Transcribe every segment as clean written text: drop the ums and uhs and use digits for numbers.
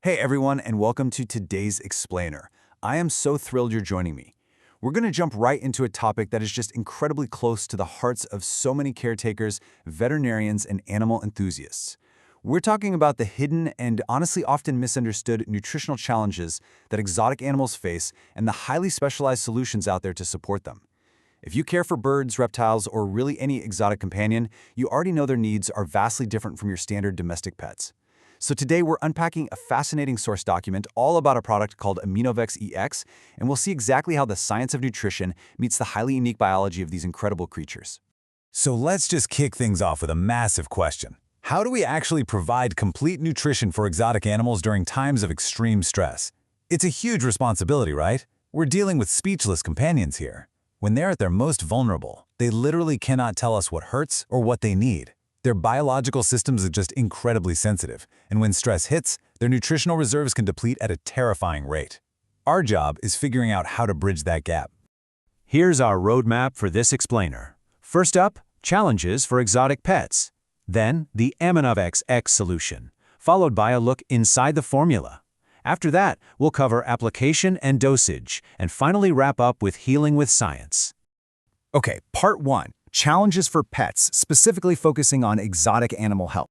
Hey everyone, and welcome to today's Explainer. I am so thrilled you're joining me. We're going to jump right into a topic that is just incredibly close to the hearts of so many caretakers, veterinarians, and animal enthusiasts. We're talking about the hidden and honestly often misunderstood nutritional challenges that exotic animals face and the highly specialized solutions out there to support them. If you care for birds, reptiles, or really any exotic companion, you already know their needs are vastly different from your standard domestic pets. So today we're unpacking a fascinating source document all about a product called AMINOVEX-EX, and we'll see exactly how the science of nutrition meets the highly unique biology of these incredible creatures. So let's just kick things off with a massive question. How do we actually provide complete nutrition for exotic animals during times of extreme stress? It's a huge responsibility, right? We're dealing with speechless companions here. When they're at their most vulnerable, they literally cannot tell us what hurts or what they need. Their biological systems are just incredibly sensitive, and when stress hits, their nutritional reserves can deplete at a terrifying rate. Our job is figuring out how to bridge that gap. Here's our roadmap for this explainer. First up, challenges for exotic pets. Then, the AMINOVEX-EX solution, followed by a look inside the formula. After that, we'll cover application and dosage, and finally wrap up with healing with science. Okay, part 1. Challenges for pets, specifically focusing on exotic animal health.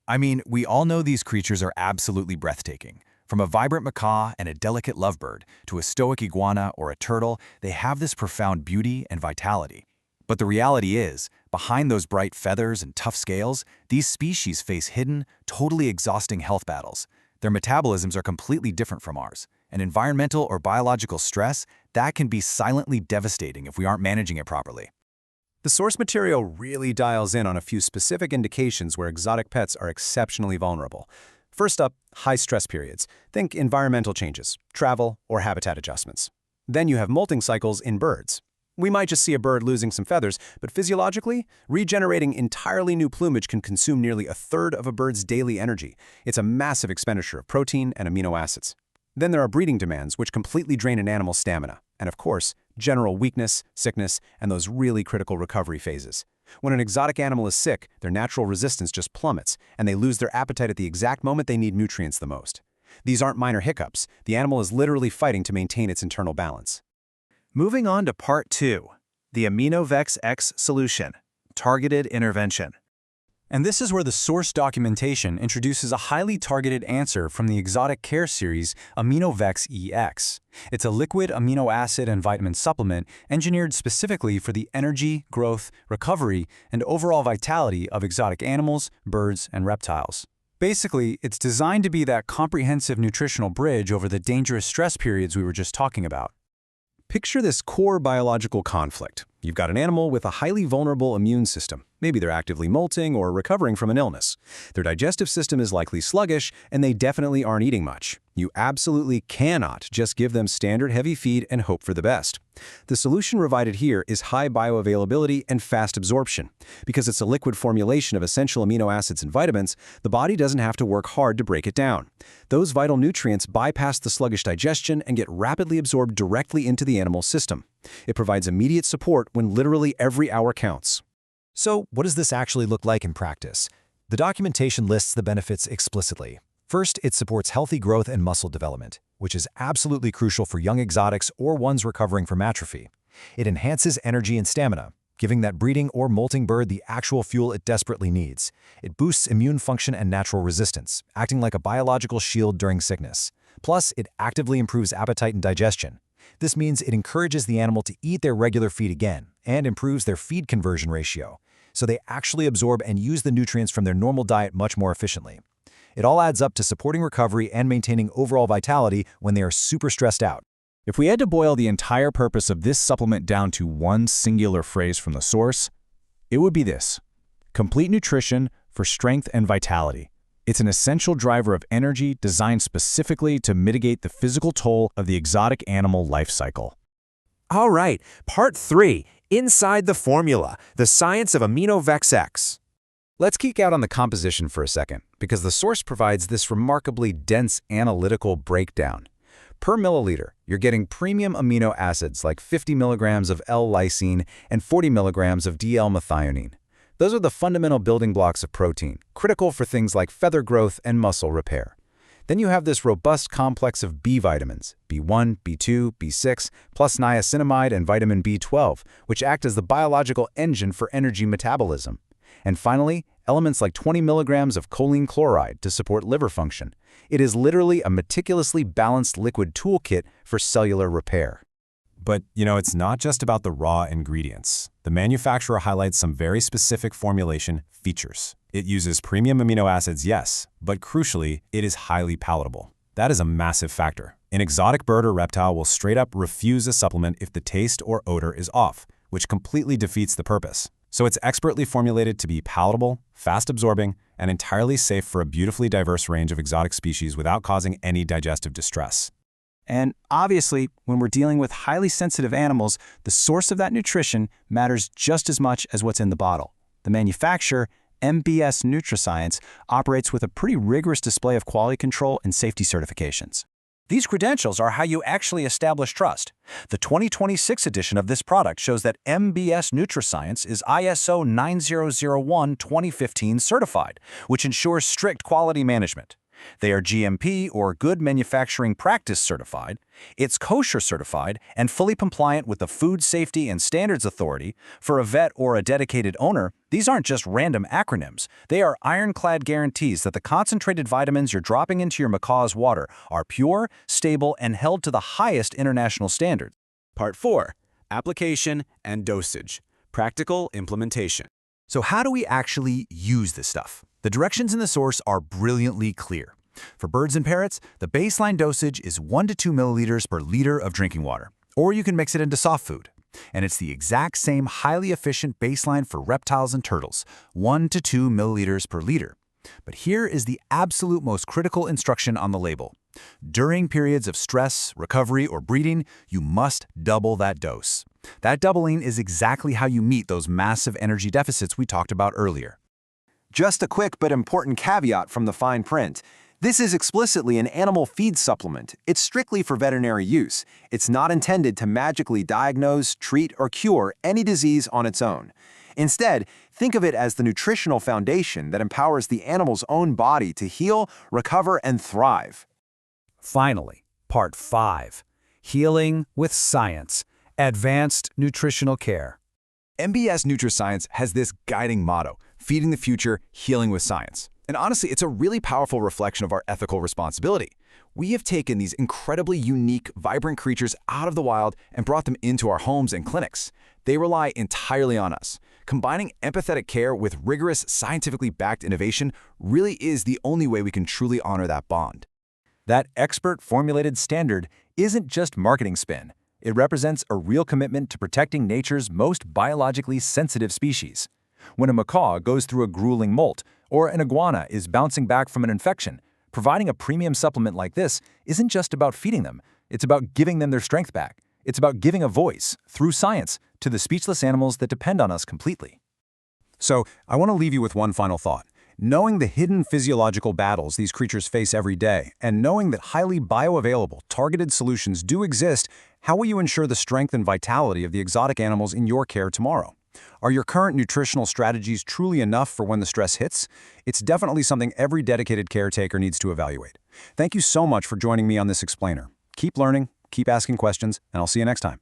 I mean, we all know these creatures are absolutely breathtaking. From a vibrant macaw and a delicate lovebird to a stoic iguana or a turtle, they have this profound beauty and vitality. But the reality is, behind those bright feathers and tough scales, these species face hidden, totally exhausting health battles. Their metabolisms are completely different from ours. And environmental or biological stress, that can be silently devastating if we aren't managing it properly. The source material really dials in on a few specific indications where exotic pets are exceptionally vulnerable. First up, high stress periods. Think environmental changes, travel, or habitat adjustments. Then you have molting cycles in birds. We might just see a bird losing some feathers, but physiologically, regenerating entirely new plumage can consume nearly a third of a bird's daily energy. It's a massive expenditure of protein and amino acids. Then there are breeding demands, which completely drain an animal's stamina. And of course, general weakness, sickness, and those really critical recovery phases. When an exotic animal is sick, their natural resistance just plummets, and they lose their appetite at the exact moment they need nutrients the most. These aren't minor hiccups. The animal is literally fighting to maintain its internal balance. Moving on to part 2, the AMINOVEX-EX solution, targeted intervention. And this is where the source documentation introduces a highly targeted answer from the exotic care series AMINOVEX-EX. It's a liquid amino acid and vitamin supplement engineered specifically for the energy, growth, recovery, and overall vitality of exotic animals, birds, and reptiles. Basically, it's designed to be that comprehensive nutritional bridge over the dangerous stress periods we were just talking about. Picture this core biological conflict. You've got an animal with a highly vulnerable immune system. Maybe they're actively molting or recovering from an illness. Their digestive system is likely sluggish, and they definitely aren't eating much. You absolutely cannot just give them standard heavy feed and hope for the best. The solution provided here is high bioavailability and fast absorption. Because it's a liquid formulation of essential amino acids and vitamins, the body doesn't have to work hard to break it down. Those vital nutrients bypass the sluggish digestion and get rapidly absorbed directly into the animal's system. It provides immediate support when literally every hour counts. So, what does this actually look like in practice? The documentation lists the benefits explicitly. First, it supports healthy growth and muscle development, which is absolutely crucial for young exotics or ones recovering from atrophy. It enhances energy and stamina, giving that breeding or molting bird the actual fuel it desperately needs. It boosts immune function and natural resistance, acting like a biological shield during sickness. Plus, it actively improves appetite and digestion. This means it encourages the animal to eat their regular feed again and improves their feed conversion ratio, so they actually absorb and use the nutrients from their normal diet much more efficiently. It all adds up to supporting recovery and maintaining overall vitality when they are super stressed out. If we had to boil the entire purpose of this supplement down to one singular phrase from the source, it would be this: complete nutrition for strength and vitality. It's an essential driver of energy designed specifically to mitigate the physical toll of the exotic animal life cycle. All right, part 3, inside the formula, the science of AMINOVEX-EX. Let's geek out on the composition for a second, because the source provides this remarkably dense analytical breakdown. Per milliliter, you're getting premium amino acids like 50 milligrams of L-Lysine and 40 milligrams of DL-Methionine. Those are the fundamental building blocks of protein, critical for things like feather growth and muscle repair. Then you have this robust complex of B vitamins, B1, B2, B6, plus niacinamide and vitamin B12, which act as the biological engine for energy metabolism. And finally, elements like 20 milligrams of choline chloride to support liver function. It is literally a meticulously balanced liquid toolkit for cellular repair. But, it's not just about the raw ingredients. The manufacturer highlights some very specific formulation features. It uses premium amino acids, yes, but crucially, it is highly palatable. That is a massive factor. An exotic bird or reptile will straight up refuse a supplement if the taste or odor is off, which completely defeats the purpose. So it's expertly formulated to be palatable, fast-absorbing, and entirely safe for a beautifully diverse range of exotic species without causing any digestive distress. And obviously, when we're dealing with highly sensitive animals, the source of that nutrition matters just as much as what's in the bottle. The manufacturer, MBS NUTRISCIENCE, operates with a pretty rigorous display of quality control and safety certifications. These credentials are how you actually establish trust. The 2026 edition of this product shows that MBS NUTRISCIENCE is ISO 9001:2015 certified, which ensures strict quality management. They are GMP, or Good Manufacturing Practice certified, it's kosher certified, and fully compliant with the Food Safety and Standards Authority. For a vet or a dedicated owner, these aren't just random acronyms. They are ironclad guarantees that the concentrated vitamins you're dropping into your macaw's water are pure, stable, and held to the highest international standards. Part 4. Application and dosage. Practical implementation. So how do we actually use this stuff? The directions in the source are brilliantly clear. For birds and parrots, the baseline dosage is 1 to 2 milliliters per liter of drinking water, or you can mix it into soft food. And it's the exact same highly efficient baseline for reptiles and turtles, 1 to 2 milliliters per liter. But here is the absolute most critical instruction on the label. During periods of stress, recovery, or breeding, you must double that dose. That doubling is exactly how you meet those massive energy deficits we talked about earlier. Just a quick but important caveat from the fine print. This is explicitly an animal feed supplement. It's strictly for veterinary use. It's not intended to magically diagnose, treat, or cure any disease on its own. Instead, think of it as the nutritional foundation that empowers the animal's own body to heal, recover, and thrive. Finally, Part 5. Healing with Science. Advanced Nutritional Care. MBS NutriScience has this guiding motto, feeding the future, healing with science. And honestly, it's a really powerful reflection of our ethical responsibility. We have taken these incredibly unique, vibrant creatures out of the wild and brought them into our homes and clinics. They rely entirely on us. Combining empathetic care with rigorous, scientifically backed innovation really is the only way we can truly honor that bond. That expert-formulated standard isn't just marketing spin. It represents a real commitment to protecting nature's most biologically sensitive species. When a macaw goes through a grueling molt, or an iguana is bouncing back from an infection, providing a premium supplement like this isn't just about feeding them. It's about giving them their strength back. It's about giving a voice, through science, to the speechless animals that depend on us completely. So, I want to leave you with one final thought. Knowing the hidden physiological battles these creatures face every day, and knowing that highly bioavailable, targeted solutions do exist, how will you ensure the strength and vitality of the exotic animals in your care tomorrow? Are your current nutritional strategies truly enough for when the stress hits? It's definitely something every dedicated caretaker needs to evaluate. Thank you so much for joining me on this explainer. Keep learning, keep asking questions, and I'll see you next time.